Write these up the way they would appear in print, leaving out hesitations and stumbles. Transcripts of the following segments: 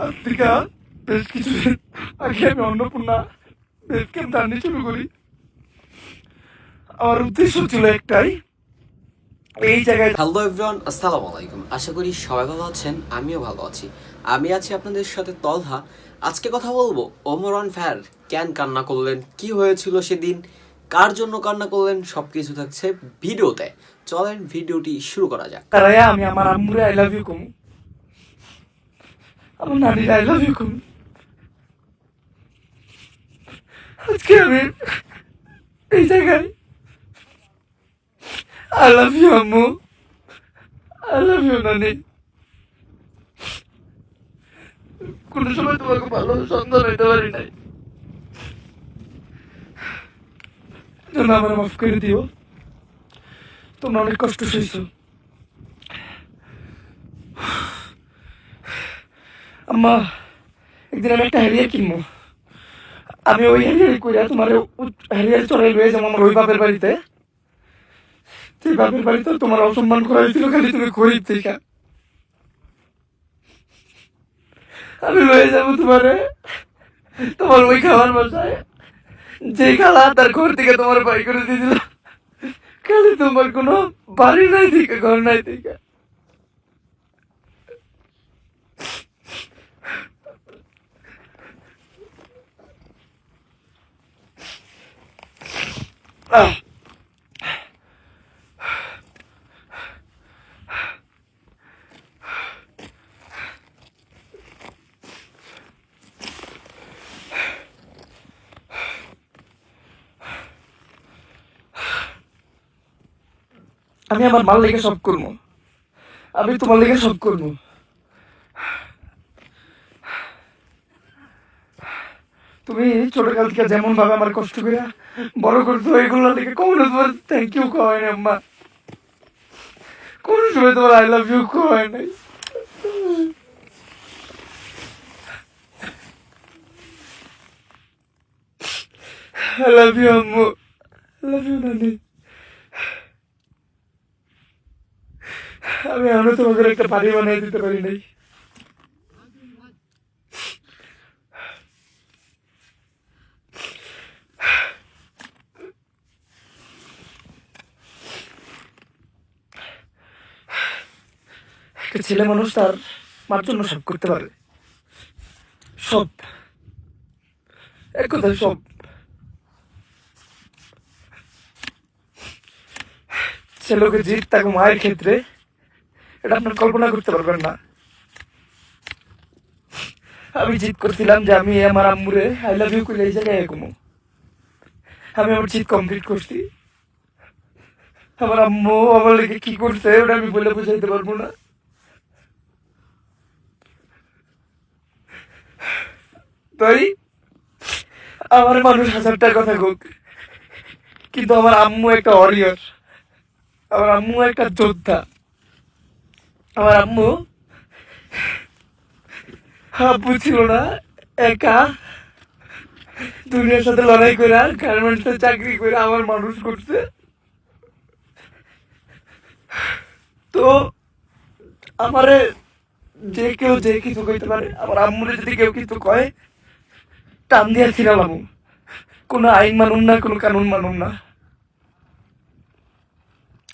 আজ থেকে বেশ কিছুদিন আগে আমি অন্নপূর্ণা বেস ক্যাম্প জার্নি শুরু করি। আমার উদ্দেশ্য ছিল একটাই, এই জায়গায়। হ্যালো এভরিওয়ান, আসসালামু আলাইকুম। আশা করি সবাই ভালো আছেন, আমিও ভালো আছি। আমি আছি আপনাদের সাথে তলহা। আজকে কথা বলবো ওমরান ফায়ার কেন কান্না করলেন, কি হয়েছিল সেদিন, কার জন্য কান্না করলেন, সব কিছু থাকছে ভিডিওতে। চলেন ভিডিওটি শুরু করা যাক। তারাই আমি আমার আম্মুরে আই লাভ ইউ কম, আমার নানির আই লাভ ইউ কম। আজকে আমি এই জায়গায় আই লাভ ইউ আম্মু, আই লাভ ইউ নানি। কোনো সময় তোমাকে ভালো সন্তান হইতে পারি নাই, জন্য আমার মাফ করে দিও। তোমরা অনেক কষ্ট সইছো। আম্মা, একদিন আমি একটা হ্যারিয়ার কিনবো। আমি ওই হ্যারিয়ার কইরা তোমার হ্যারিয়ার চড়াই লয়ে যাবো আমার ওই বাপের বাড়িতে। সেই বাপের বাড়িতে তোমার অসম্মান করা হয়েছিল খালি তুমি গরিব থেকে। আমি লয়ে যাবো তোমারে তোমার ওই খাবার বাসায়, যে খালা তার ঘর থেকে তোমার বাই করে দিয়েছিল। খালি তোমার কোনো বাড়ি নাই থেকে, ঘর নাই থেকে। আমি আমার মাল লেগে সব করবো, আমি তোমার লেগে সব করবো। তুমি ছোটকাল থেকে যেমন ভাবে আমার কষ্ট করে বড় করতো, এগুলো লেগে কখনো তোমার থ্যাংক ইউ কয় না আম্মা। কোনো সময় তোমার আই লাভ ইউ কয় নাই। আই লাভ ইউ আম্মু, আই লাভ ইউ নানি। আমি এখনো তোমাকে একটা বাড়ি বানিয়ে দিতে পারি নাই। একটা ছেলে মানুষ তার মার জন্য সব করতে পারে, সব, এক কথায় সব। ছেলেকে জিত তাকে মায়ের ক্ষেত্রে, এটা আপনার কল্পনা করতে পারবেন না। আমি জিত করছিলাম যে আমি আমার আম্মুরে আই লাভ ইউ করে এই জায়গায় এগোমো। আমি আমার জিত কমপ্লিট করছি। আমার আম্মু আমার লেগে কি করছে ওটা আমি বলে বুঝাইতে পারবো না। তাই আমার মানুষ হাজারটা কথা হোক, কিন্তু আমার আম্মু একটা ওয়ারিয়র, আমার আম্মু একটা যোদ্ধা। আমার আম্মু আব্বু ছিল না, একা দুনিয়ার সাথে লড়াই করে গার্মেন্টসে চাকরি করে আমার মানুষ করছে। তো আমারে যে কেউ যে কিছু কইতে পারে, আমার আম্মুরে যদি কেউ কিছু কয় টান দিয়া ছিড়ালাম। কোনো আইন মানুম না, কোনো কানুন মানুম না।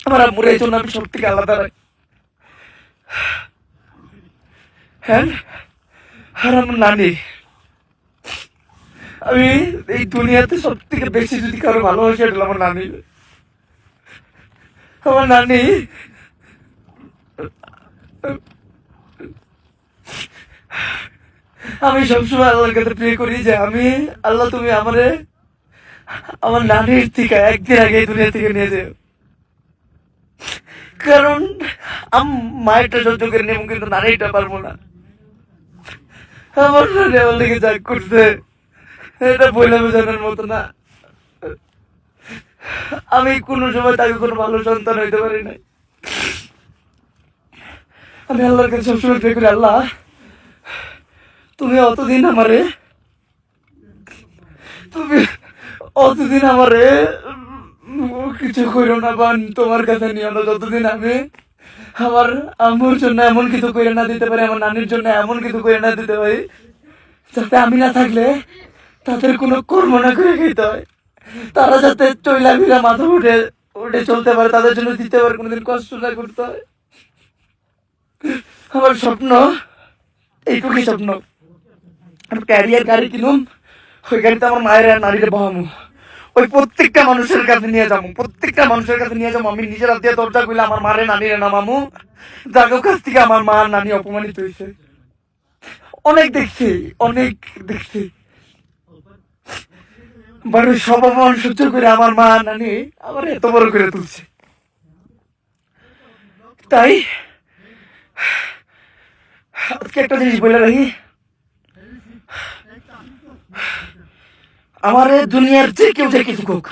আমার আম্মুরে এই জন্য আমি সব থেকে আলাদা রাখি। হ্যাঁ, আর আমার নানি, আমি এই দুনিয়াতে সব থেকে বেশি যদি কারো ভালোবাসি এটা আমার নানি। আমার নানি আমি সবসময় আল্লাহর কাছে প্রে করি যে আমি, আল্লাহ তুমি আমারে আমার নানির থেকে একদিন আগে এই দুনিয়া থেকে নিয়ে যাও। কারণ মায়েরটা সহ্য করে নেব, কিন্তু নানিটা পারবো না। আমার নানি আমার লেগে যা করছে এটা বইলে বোঝানোর মতো না। আমি কোনো সময় তাকে কোনো ভালো সন্তান হইতে পারি নাই। আমি আল্লাহর কাছে সবসময় প্রে করি, আল্লাহ তুমি অতদিন আমারে, তুমি অতদিন আমারে কিছু করো না বা তোমার কাছে নিও না, যতদিন আমি আমার আম্মুর জন্য এমন কিছু করে না দিতে পারি, আমার নানির জন্য এমন কিছু করে না দিতে পারি যাতে আমি না থাকলে তাদের কোনো কর্ম না করে খেতে হয়, তারা যাতে চইলা ফিরা মাথা উঠে উঠে চলতে পারে, তাদের জন্য দিতে পারে, কোনোদিন কষ্ট না করতে হয়। আমার স্বপ্ন এইটুকুই স্বপ্ন, আমি ক্যারিয়ার গাড়ি কিনুম, ওই গাড়িতে আমার মায়ের আর নারীরে বহামু, ওই প্রত্যেকটা মানুষের কাছে নিয়ে যাবো, প্রত্যেকটা মানুষের কাছে নিয়ে যাবো। আমি নিজের হাত দিয়ে দরজা খুলে আমার মারে নানিরে নামামু, যাদের কাছ থেকে আমার মা আর নানি অপমানিত হয়েছে। অনেক দেখছি, অনেক দেখছি, বাট ওই সব অপমান সহ্য করে আমার মা আর নানি আমার এত বড় করে তুলছে। তাই আজকে একটা জিনিস বলে রাখি, আমার এই দুনিয়ার যে কেউ যে কিছু হোক,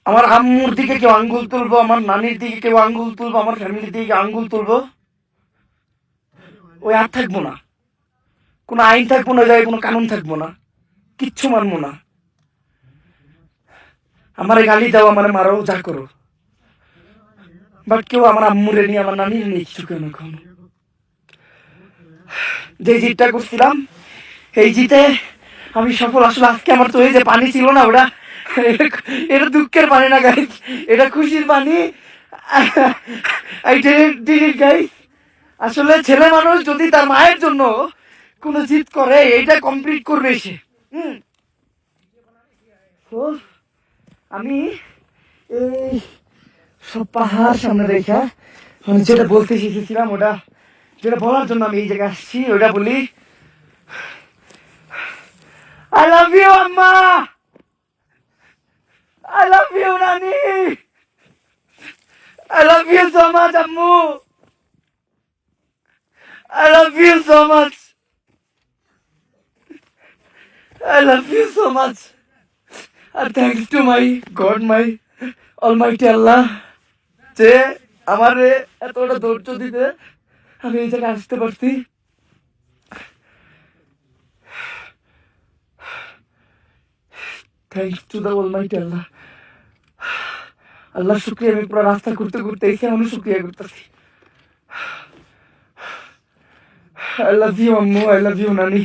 আমার আম্মুর দিকে কেউ আঙ্গুল তুলবো, আমার নানির দিকে কেউ আঙ্গুল তুলবো, আমার ফ্যামিলির দিকে আঙ্গুল তুলবো, ওই আর থাকবো না, কোনো আইন থাকবো না, যায় কোনো কানুন থাকবো না, কিচ্ছু মানবো না। আমার গালি দাও, আমার মারো, যা করো, বাট কেউ আমার আম্মুরে নিয়ে, আমার নানির নিয়ে কিছু কেন কখনো। যে জিতটা করছিলাম, এই জিতে আমি সফল। আসলে আজকে আমার তো এই যে পানি ছিল না, ওটা এটা দুঃখের পানি না গাইস, এটা খুশির পানি। গাইস, আসলে ছেলে মানুষ যদি তার মায়ের জন্য কোনো জিত করে, এটা কমপ্লিট করবে সে। তো আমি এই সব পাহাড় সামনে রেখা আমি যেটা বলতে শিখেছিলাম, ওটা যেটা বলার জন্য আমি এই জায়গায় আসছি, ওটা বলি, I love you, Amma. I love you, Nani. I love you so much, Ammu. I love you so much. I love you so much. And thanks to my God, my Almighty Allah, যে আমারে এতটা ধৈর্য দিতে আমি এই জায়গায় আসতে পারছি। থ্যাংকস টু দ্য অলমাইটি আল্লাহ। আল্লাহ শুক্রিয়া, আমি পুরো রাস্তা ঘুরতে ঘুরতে এসে আমি শুক্রিয়া করতেছি। I love you, Ammu. I love you, Nani.